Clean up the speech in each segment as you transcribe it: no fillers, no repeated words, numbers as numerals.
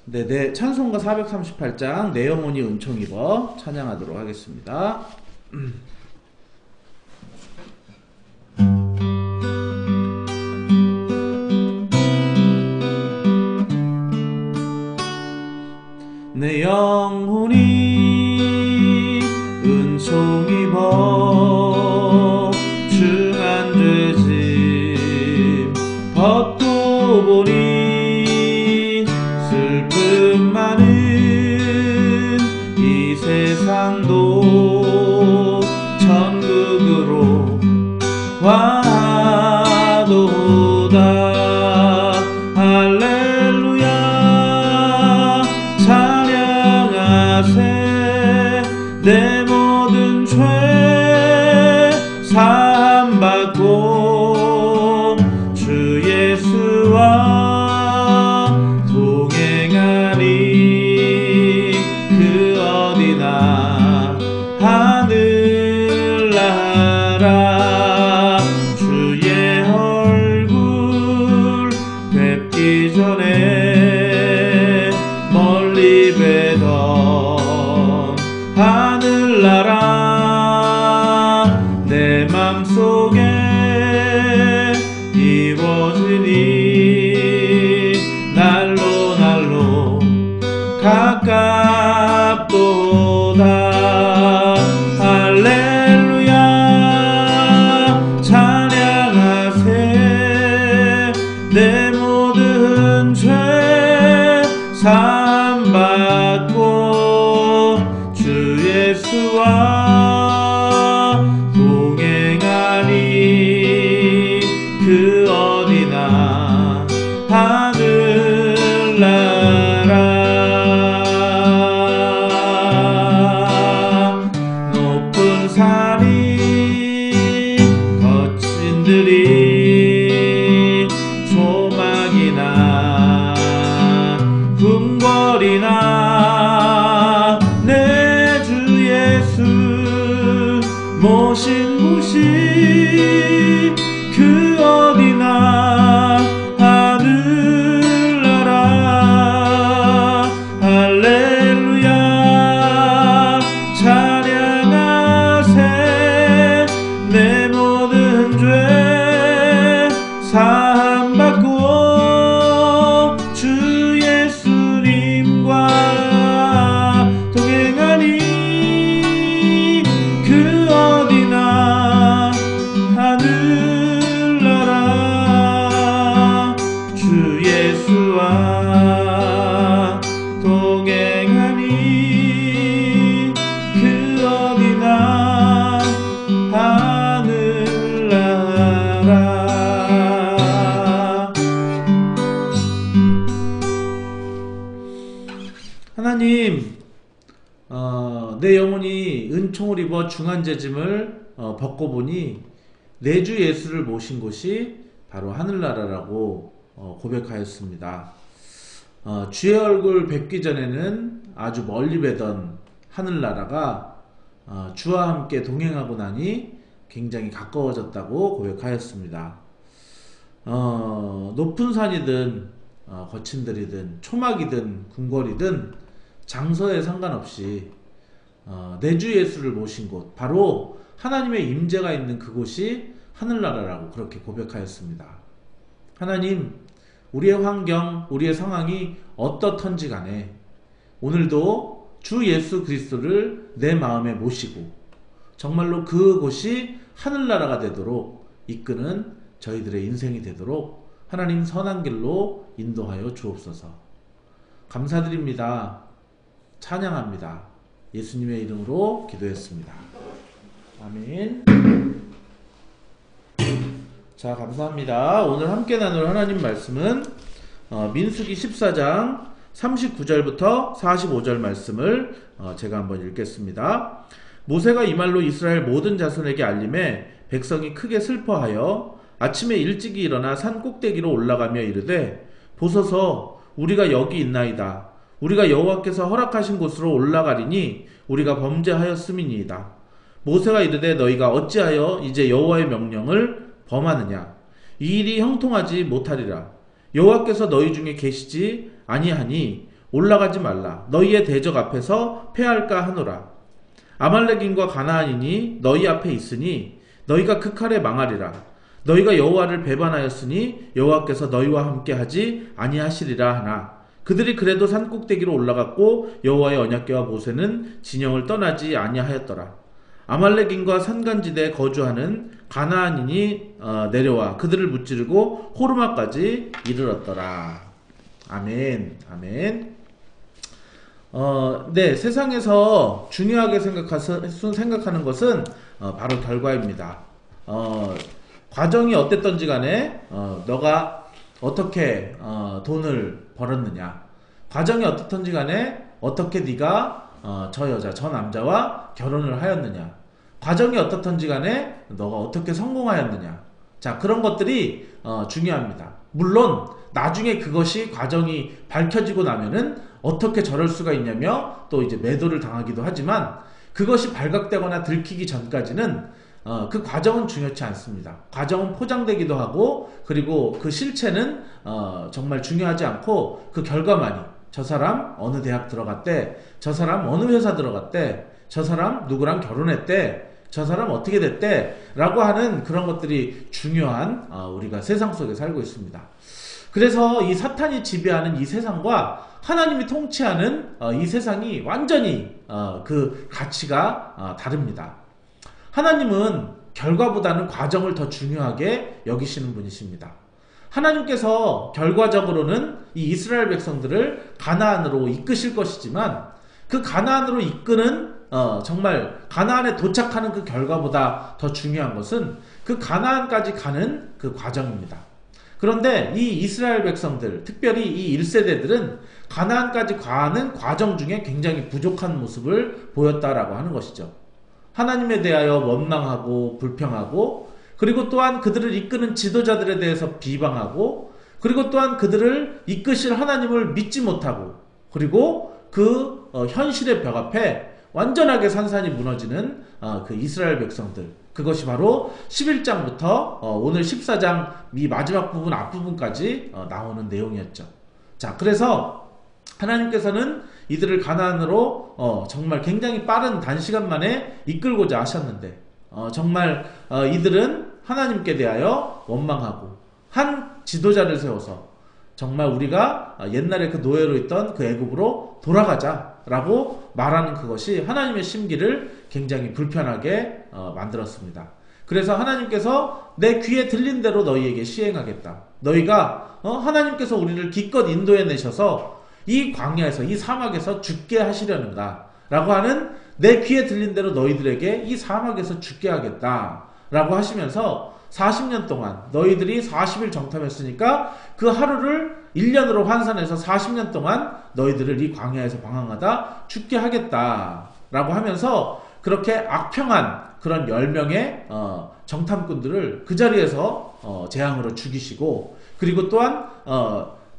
네, 찬송가 438장 내 영혼이 은총 입어 찬양하도록 하겠습니다. 내 영혼이 은총 입어 중한 죄짐 벗고 보니 슬픔 많은 이 세상도 천국으로 와도다. 할렐루야 찬양하세. 내 모든 죄 사함받고 주 예수와 동행하리. 그 어디나 하늘나라. 주의 얼굴 뵙기 전에 멀리 뵈던 하늘나라 내 맘속에 이루어지니 날로 가깝도다. 할렐루야 찬양하세. 내 모든 죄 사함받고 주 예수와 동행하니. 그 어디나 하늘나라. 높은 산이 거친 들이 조막이나 궁궐이나 내 주 예수 모신 곳이 그 어디나 하늘나라. 할렐루야 찬양하세. 내 모든 죄 사함받고 주 예수님과 동행하니. 그 어디나 하늘나라. 주 예수와 동행하니. 그 어디나 하늘나라. 하나님, 내 영혼이 은총을 입어 중한 죄짐을 벗고 보니 내 주 예수를 모신 곳이 바로 하늘나라라고 고백하였습니다. 주의 얼굴 뵙기 전에는 아주 멀리 뵈던 하늘나라가 주와 함께 동행하고 나니 굉장히 가까워졌다고 고백하였습니다. 높은 산이든 거친 들이든 초막이든 궁궐이든 장소에 상관없이 내 주 예수를 모신 곳, 바로 하나님의 임재가 있는 그곳이 하늘나라라고 그렇게 고백하였습니다. 하나님, 우리의 환경, 우리의 상황이 어떻던지 간에 오늘도 주 예수 그리스도를 내 마음에 모시고 정말로 그곳이 하늘나라가 되도록 이끄는 저희들의 인생이 되도록 하나님 선한 길로 인도하여 주옵소서. 감사드립니다. 찬양합니다. 예수님의 이름으로 기도했습니다. 아멘. 자, 감사합니다. 오늘 함께 나눌 하나님 말씀은 민수기 14장 39절부터 45절 말씀을 제가 한번 읽겠습니다. 모세가 이 말로 이스라엘 모든 자손에게 알림해 백성이 크게 슬퍼하여 아침에 일찍이 일어나 산 꼭대기로 올라가며 이르되, 보소서, 우리가 여기 있나이다. 우리가 여호와께서 허락하신 곳으로 올라가리니 우리가 범죄하였음이니이다. 모세가 이르되, 너희가 어찌하여 이제 여호와의 명령을 범하느냐? 이 일이 형통하지 못하리라. 여호와께서 너희 중에 계시지 아니하니 올라가지 말라. 너희의 대적 앞에서 패할까 하노라. 아말렉인과 가나안인이 너희 앞에 있으니 너희가 그 칼에 망하리라. 너희가 여호와를 배반하였으니 여호와께서 너희와 함께 하지 아니하시리라 하나. 그들이 그래도 산꼭대기로 올라갔고 여호와의 언약궤와 모세는 진영을 떠나지 아니하였더라. 아말렉인과 산간지대에 거주하는 가나안인이 내려와 그들을 무찌르고 호르마까지 이르렀더라. 아멘. 아멘. 네, 세상에서 중요하게 생각하는 것은 바로 결과입니다. 과정이 어땠던지 간에 너가 어떻게 돈을 벌었느냐, 과정이 어떻던지 간에 어떻게 네가 저 여자, 저 남자와 결혼을 하였느냐, 과정이 어떻던지 간에 너가 어떻게 성공하였느냐. 자, 그런 것들이 중요합니다. 물론 나중에 그것이 과정이 밝혀지고 나면은 어떻게 저럴 수가 있냐며 또 이제 매도를 당하기도 하지만, 그것이 발각되거나 들키기 전까지는 그 과정은 중요치 않습니다. 과정은 포장되기도 하고, 그리고 그 실체는 정말 중요하지 않고, 그 결과만이, 저 사람 어느 대학 들어갔대, 저 사람 어느 회사 들어갔대, 저 사람 누구랑 결혼했대, 저 사람 어떻게 됐대 라고 하는 그런 것들이 중요한 우리가 세상 속에 살고 있습니다. 그래서 이 사탄이 지배하는 이 세상과 하나님이 통치하는 이 세상이 완전히 그 가치가 다릅니다. 하나님은 결과보다는 과정을 더 중요하게 여기시는 분이십니다. 하나님께서 결과적으로는 이 이스라엘 백성들을 가나안으로 이끄실 것이지만, 그 가나안으로 이끄는 정말 가나안에 도착하는 그 결과보다 더 중요한 것은 그 가나안까지 가는 그 과정입니다. 그런데 이 이스라엘 백성들, 특별히 이 1세대들은 가나안까지 가는 과정 중에 굉장히 부족한 모습을 보였다라고 하는 것이죠. 하나님에 대하여 원망하고 불평하고, 그리고 또한 그들을 이끄는 지도자들에 대해서 비방하고, 그리고 또한 그들을 이끄실 하나님을 믿지 못하고, 그리고 그 현실의 벽 앞에 완전하게 산산이 무너지는 그 이스라엘 백성들, 그것이 바로 11장부터 오늘 14장 이 마지막 부분 앞부분까지 나오는 내용이었죠. 자, 그래서 하나님께서는 이들을 가나안으로 정말 굉장히 빠른 단시간 만에 이끌고자 하셨는데, 정말 이들은 하나님께 대하여 원망하고 한 지도자를 세워서 정말 우리가 옛날에 그 노예로 있던 그 애굽으로 돌아가자라고 말하는 그것이 하나님의 심기를 굉장히 불편하게 만들었습니다. 그래서 하나님께서 내 귀에 들린 대로 너희에게 시행하겠다. 너희가 하나님께서 우리를 기껏 인도해 내셔서 이 광야에서, 이 사막에서 죽게 하시려는가 라고 하는, 내 귀에 들린 대로 너희들에게 이 사막에서 죽게 하겠다 라고 하시면서 40년 동안 너희들이 40일 정탐했으니까 그 하루를 1년으로 환산해서 40년 동안 너희들을 이 광야에서 방황하다 죽게 하겠다 라고 하면서, 그렇게 악평한 그런 10명의 정탐꾼들을 그 자리에서 재앙으로 죽이시고, 그리고 또한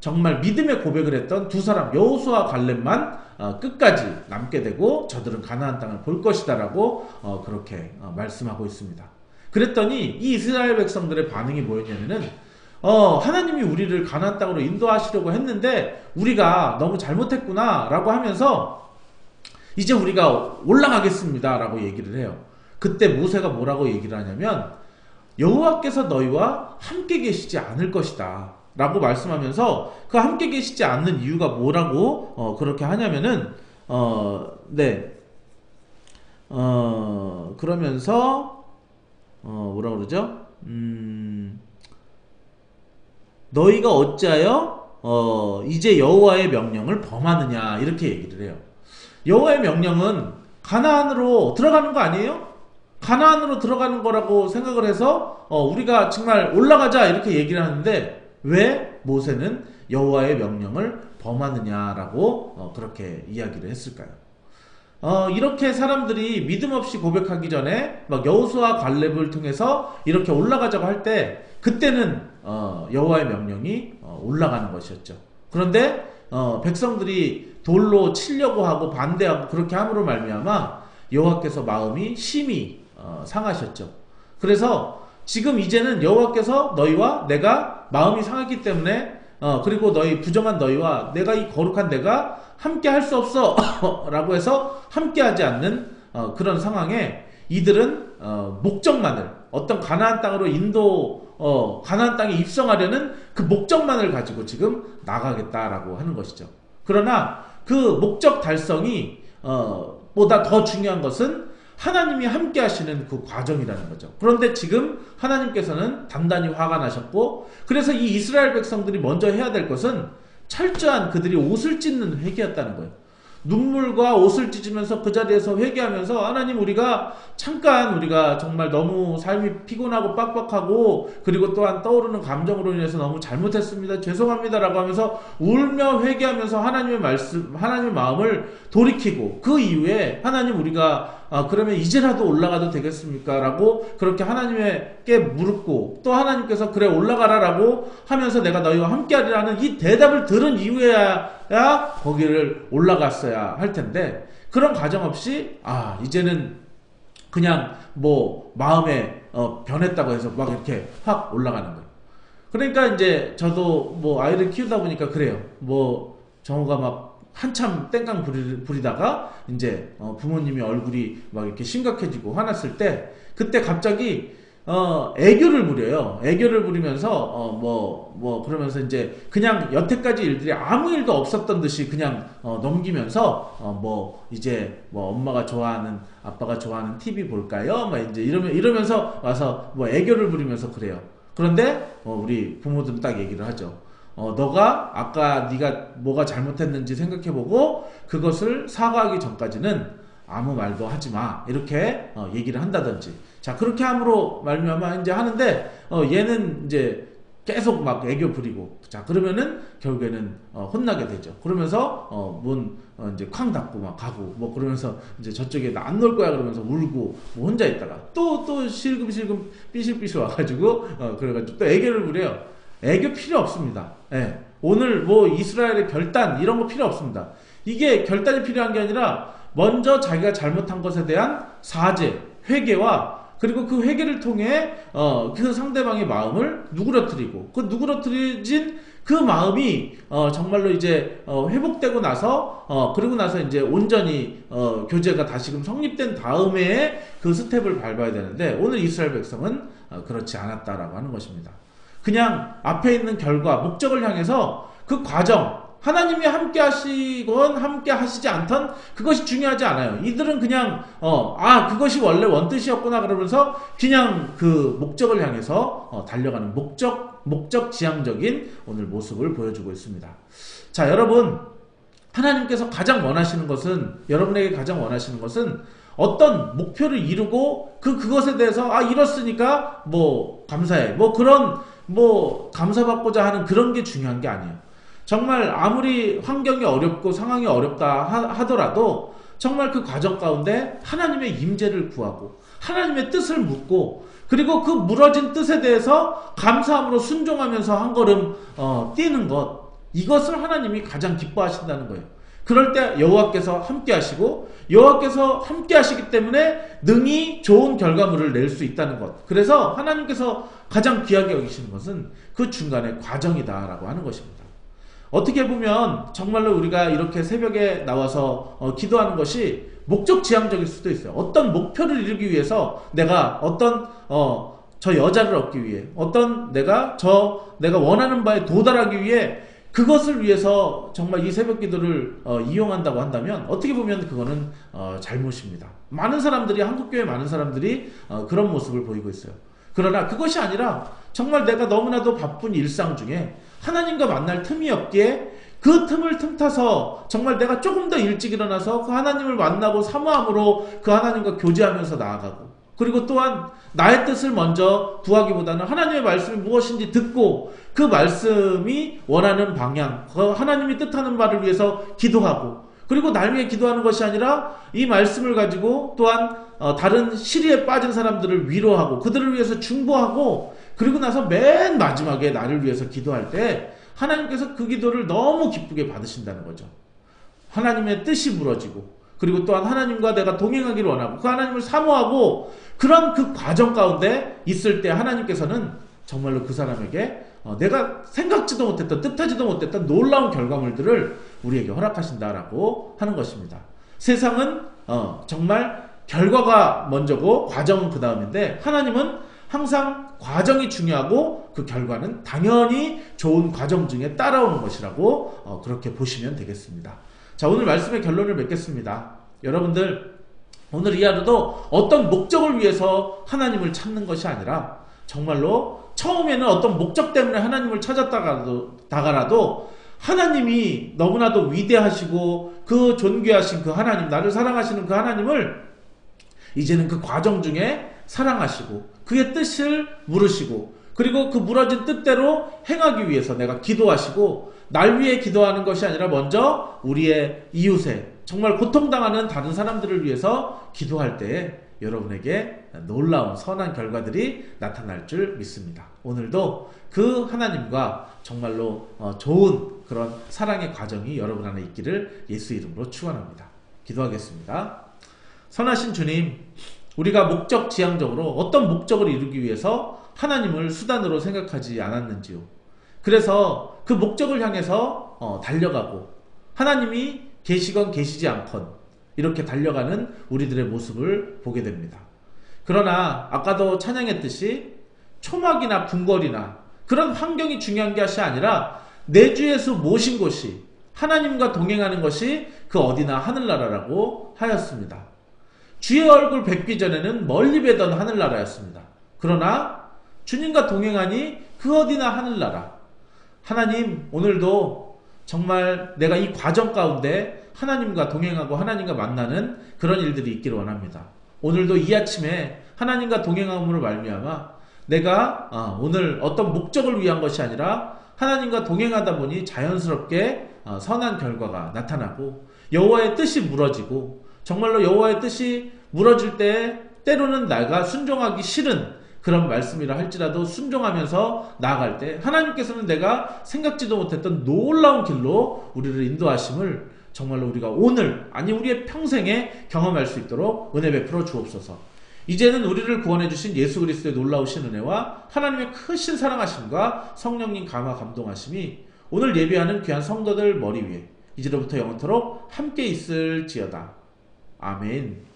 정말 믿음의 고백을 했던 두 사람 여호수아와 갈렙만 끝까지 남게 되고 저들은 가나안 땅을 볼 것이다 라고 그렇게 말씀하고 있습니다. 그랬더니 이 이스라엘 백성들의 반응이 뭐였냐면은 하나님이 우리를 가나안 땅으로 인도하시려고 했는데 우리가 너무 잘못했구나 라고 하면서 이제 우리가 올라가겠습니다 라고 얘기를 해요. 그때 모세가 뭐라고 얘기를 하냐면, 여호와께서 너희와 함께 계시지 않을 것이다 라고 말씀하면서, 그 함께 계시지 않는 이유가 뭐라고 그렇게 하냐면은 그러면서 뭐라 그러죠? 너희가 어찌하여 이제 여호와의 명령을 범하느냐 이렇게 얘기를 해요. 여호와의 명령은 가나안으로 들어가는 거 아니에요? 가나안으로 들어가는 거라고 생각을 해서 우리가 정말 올라가자 이렇게 얘기를 하는데, 왜 모세는 여호와의 명령을 범하느냐라고 그렇게 이야기를 했을까요? 이렇게 사람들이 믿음 없이 고백하기 전에 막 여호수아 갈렙을 통해서 이렇게 올라가자고 할 때, 그때는 여호와의 명령이 올라가는 것이었죠. 그런데 백성들이 돌로 치려고 하고 반대하고 그렇게 함으로 말미암아 여호와께서 마음이 심히 상하셨죠. 그래서 지금 이제는 여호와께서 너희와 내가 마음이 상했기 때문에 그리고 너희 부정한 너희와 내가 이 거룩한 내가 함께 할 수 없어 라고 해서 함께 하지 않는 그런 상황에 이들은 목적만을 어떤 가나안 땅으로 가나안 땅에 입성하려는 그 목적만을 가지고 지금 나가겠다라고 하는 것이죠. 그러나 그 목적 달성이 보다 더 중요한 것은 하나님이 함께 하시는 그 과정이라는 거죠. 그런데 지금 하나님께서는 단단히 화가 나셨고, 그래서 이 이스라엘 백성들이 먼저 해야 될 것은 철저한 그들이 옷을 찢는 회개였다는 거예요. 눈물과 옷을 찢으면서 그 자리에서 회개하면서, 하나님, 우리가 잠깐 우리가 정말 너무 삶이 피곤하고 빡빡하고 그리고 또한 떠오르는 감정으로 인해서 너무 잘못했습니다, 죄송합니다라고 하면서 울며 회개하면서 하나님의 말씀, 하나님의 마음을 돌이키고, 그 이후에 하나님, 우리가 그러면 이제라도 올라가도 되겠습니까? 라고 그렇게 하나님께 물었고, 또 하나님께서 그래 올라가라 라고 하면서 내가 너희와 함께 하리라는 이 대답을 들은 이후에야 거기를 올라갔어야 할 텐데, 그런 과정 없이 이제는 그냥 뭐 마음에 변했다고 해서 막 이렇게 확 올라가는 거예요. 그러니까 이제 저도 뭐 아이를 키우다 보니까 그래요. 뭐 정우가 막 한참 땡깡 부리다가 이제 부모님이 얼굴이 막 이렇게 심각해지고 화났을 때, 그때 갑자기 애교를 부려요. 애교를 부리면서 그러면서 이제 그냥 여태까지 일들이 아무 일도 없었던 듯이 그냥 넘기면서 이제 엄마가 좋아하는, 아빠가 좋아하는 TV 볼까요? 막 이제 이러면서 와서 애교를 부리면서 그래요. 그런데 우리 부모들은 딱 얘기를 하죠. 너가 아까 네가 뭐가 잘못했는지 생각해보고 그것을 사과하기 전까지는 아무 말도 하지 마, 이렇게 얘기를 한다든지. 자, 그렇게 함으로 말미암아 이제 하는데, 얘는 이제 계속 막 애교 부리고, 자, 그러면은 결국에는 혼나게 되죠. 그러면서 문 이제 쾅 닫고 막 가고, 그러면서 이제 저쪽에 나 안 놀 거야 그러면서 울고, 혼자 있다가 또 실금실금 삐실삐실 와가지고 그래가지고 또 애교를 부려요. 애교 필요 없습니다. 예. 오늘 이스라엘의 결단 이런 거 필요 없습니다. 이게 결단이 필요한 게 아니라 먼저 자기가 잘못한 것에 대한 사죄, 회개와, 그리고 그 회개를 통해 그 상대방의 마음을 누그러뜨리고, 그 누그러뜨려진 그 마음이 정말로 이제 회복되고 나서 그리고 나서 이제 온전히 교제가 다시금 성립된 다음에 그 스텝을 밟아야 되는데, 오늘 이스라엘 백성은 그렇지 않았다라고 하는 것입니다. 그냥 앞에 있는 결과, 목적을 향해서 그 과정, 하나님이 함께 하시건 함께 하시지 않던 그것이 중요하지 않아요. 이들은 그냥 그것이 원래 원뜻이었구나 그러면서 그냥 그 목적을 향해서 달려가는 목적 지향적인 오늘 모습을 보여주고 있습니다. 자, 여러분, 하나님께서 가장 원하시는 것은, 여러분에게 가장 원하시는 것은 어떤 목표를 이루고 그것에 대해서 이뤘으니까 감사해, 그런 감사받고자 하는 그런 게 중요한 게 아니에요. 정말 아무리 환경이 어렵고 상황이 어렵다 하더라도 정말 그 과정 가운데 하나님의 임재를 구하고 하나님의 뜻을 묻고, 그리고 그 무너진 뜻에 대해서 감사함으로 순종하면서 한 걸음 뛰는 것, 이것을 하나님이 가장 기뻐하신다는 거예요. 그럴 때 여호와께서 함께 하시고, 여호와께서 함께 하시기 때문에 능히 좋은 결과물을 낼 수 있다는 것. 그래서 하나님께서 가장 귀하게 여기시는 것은 그 중간의 과정이다라고 하는 것입니다. 어떻게 보면 정말로 우리가 이렇게 새벽에 나와서 기도하는 것이 목적 지향적일 수도 있어요. 어떤 목표를 이루기 위해서 내가 어떤 저 여자를 얻기 위해, 어떤 내가 원하는 바에 도달하기 위해, 그것을 위해서 정말 이 새벽 기도를 이용한다고 한다면 어떻게 보면 그거는 잘못입니다. 많은 사람들이, 한국교회 많은 사람들이 그런 모습을 보이고 있어요. 그러나 그것이 아니라 정말 내가 너무나도 바쁜 일상 중에 하나님과 만날 틈이 없기에 그 틈을 틈타서 정말 내가 조금 더 일찍 일어나서 그 하나님을 만나고 사모함으로 그 하나님과 교제하면서 나아가고, 그리고 또한 나의 뜻을 먼저 구하기보다는 하나님의 말씀이 무엇인지 듣고 그 말씀이 원하는 방향, 그 하나님이 뜻하는 바를 위해서 기도하고, 그리고 날 위해 기도하는 것이 아니라 이 말씀을 가지고 또한 다른 시리에 빠진 사람들을 위로하고 그들을 위해서 중보하고, 그리고 나서 맨 마지막에 나를 위해서 기도할 때 하나님께서 그 기도를 너무 기쁘게 받으신다는 거죠. 하나님의 뜻이 무너지고, 그리고 또한 하나님과 내가 동행하기를 원하고 그 하나님을 사모하고, 그런 그 과정 가운데 있을 때 하나님께서는 정말로 그 사람에게 내가 생각지도 못했던, 뜻하지도 못했던 놀라운 결과물들을 우리에게 허락하신다라고 하는 것입니다. 세상은 정말 결과가 먼저고 과정은 그 다음인데, 하나님은 항상 과정이 중요하고 그 결과는 당연히 좋은 과정 중에 따라오는 것이라고 그렇게 보시면 되겠습니다. 자, 오늘 말씀의 결론을 맺겠습니다. 여러분들, 오늘 이 하루도 어떤 목적을 위해서 하나님을 찾는 것이 아니라 정말로 처음에는 어떤 목적 때문에 하나님을 찾았다가라도 하나님이 너무나도 위대하시고 그 존귀하신 그 하나님, 나를 사랑하시는 그 하나님을 이제는 그 과정 중에 사랑하시고 그의 뜻을 물으시고, 그리고 그 물어진 뜻대로 행하기 위해서 내가 기도하시고, 날 위해 기도하는 것이 아니라 먼저 우리의 이웃에, 정말 고통당하는 다른 사람들을 위해서 기도할 때에 여러분에게 놀라운 선한 결과들이 나타날 줄 믿습니다. 오늘도 그 하나님과 정말로 좋은 그런 사랑의 과정이 여러분 안에 있기를 예수 이름으로 축원합니다. 기도하겠습니다. 선하신 주님, 우리가 목적 지향적으로 어떤 목적을 이루기 위해서 하나님을 수단으로 생각하지 않았는지요. 그래서 그 목적을 향해서 달려가고 하나님이 계시건 계시지 않건 이렇게 달려가는 우리들의 모습을 보게 됩니다. 그러나 아까도 찬양했듯이 초막이나 궁궐이나 그런 환경이 중요한 것이 아니라 내 주 예수 모신 곳이, 하나님과 동행하는 것이 그 어디나 하늘나라라고 하였습니다. 주의 얼굴 뵙기 전에는 멀리 뵈던 하늘나라였습니다. 그러나 주님과 동행하니 그 어디나 하늘나라. 하나님, 오늘도 정말 내가 이 과정 가운데 하나님과 동행하고 하나님과 만나는 그런 일들이 있기를 원합니다. 오늘도 이 아침에 하나님과 동행함으로 말미암아 내가 오늘 어떤 목적을 위한 것이 아니라 하나님과 동행하다 보니 자연스럽게 선한 결과가 나타나고 여호와의 뜻이 무너지고, 정말로 여호와의 뜻이 무너질 때 때로는 내가 순종하기 싫은 그런 말씀이라 할지라도 순종하면서 나아갈 때 하나님께서는 내가 생각지도 못했던 놀라운 길로 우리를 인도하심을 정말로 우리가 오늘, 아니 우리의 평생에 경험할 수 있도록 은혜 베풀어 주옵소서. 이제는 우리를 구원해 주신 예수 그리스도의 놀라우신 은혜와 하나님의 크신 사랑하심과 성령님 감화 감동하심이 오늘 예배하는 귀한 성도들 머리 위에 이제로부터 영원토록 함께 있을지어다. 아멘.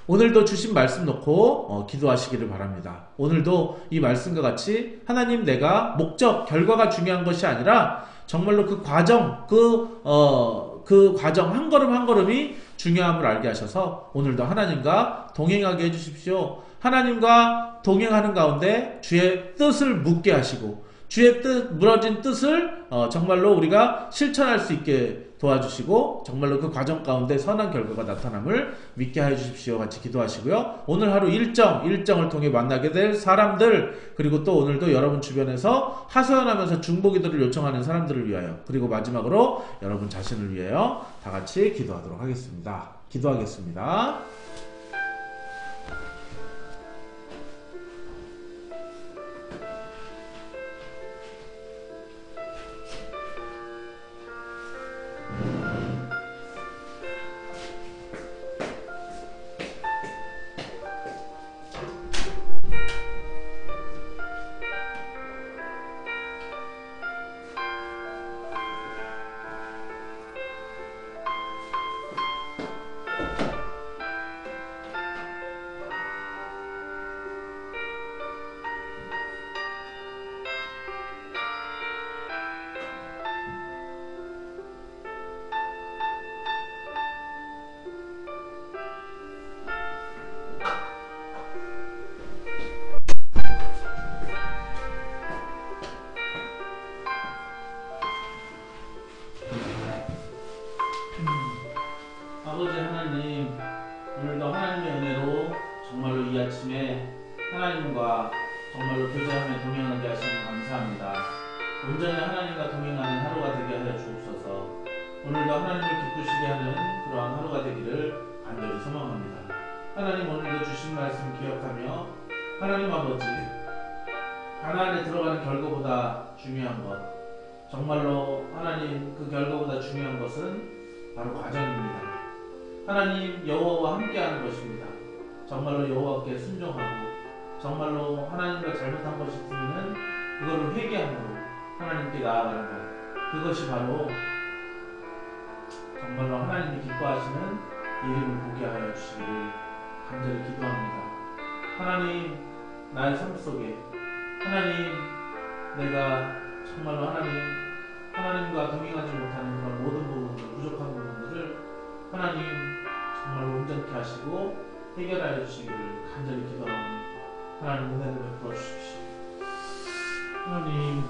오늘도 주신 말씀 놓고 기도하시기를 바랍니다. 오늘도 이 말씀과 같이 하나님, 내가 목적, 결과가 중요한 것이 아니라 정말로 그 과정, 그 과정 한 걸음 한 걸음이 중요함을 알게 하셔서 오늘도 하나님과 동행하게 해주십시오. 하나님과 동행하는 가운데 주의 뜻을 묻게 하시고 주의 뜻, 무너진 뜻을 정말로 우리가 실천할 수 있게 도와주시고 정말로 그 과정 가운데 선한 결과가 나타남을 믿게 하여 주십시오. 같이 기도하시고요. 오늘 하루 일정을 통해 만나게 될 사람들, 그리고 또 오늘도 여러분 주변에서 하소연하면서 중보기도를 요청하는 사람들을 위하여, 그리고 마지막으로 여러분 자신을 위하여 다 같이 기도하도록 하겠습니다. 기도하겠습니다. 아버지 하나님, 오늘도 하나님의 은혜로 정말로 이 아침에 하나님과 정말로 교제하며 동행하게 하시니 감사합니다. 온전히 하나님과 동행하는 하루가 되게 하여 주옵소서. 오늘도 하나님을 기쁘시게 하는 그러한 하루가 되기를 간절히 소망합니다. 하나님, 오늘도 주신 말씀 기억하며 하나님 아버지, 가나안에 들어가는 결과보다 중요한 것, 정말로 하나님 그 결과보다 중요한 것은 바로 과정입니다. 하나님, 여호와와 함께하는 것입니다. 정말로 여호와께 순종하고 정말로 하나님과 잘못한 것이 있으면 그거를 회개함으로 하나님께 나아가는 것, 그것이 바로 정말로 하나님이 기뻐하시는 이름을 보게 하여 주시기를 간절히 기도합니다. 하나님, 나의 삶 속에 하나님, 내가 정말로 하나님과 동행하지 못하는 그런 모든 부분들, 부족한 부분들을 하나님 정말로 온전케 하시고 해결하여 주시기를 간절히 기도합니다. 하나님 은혜를 베풀어 주십시오. 하나님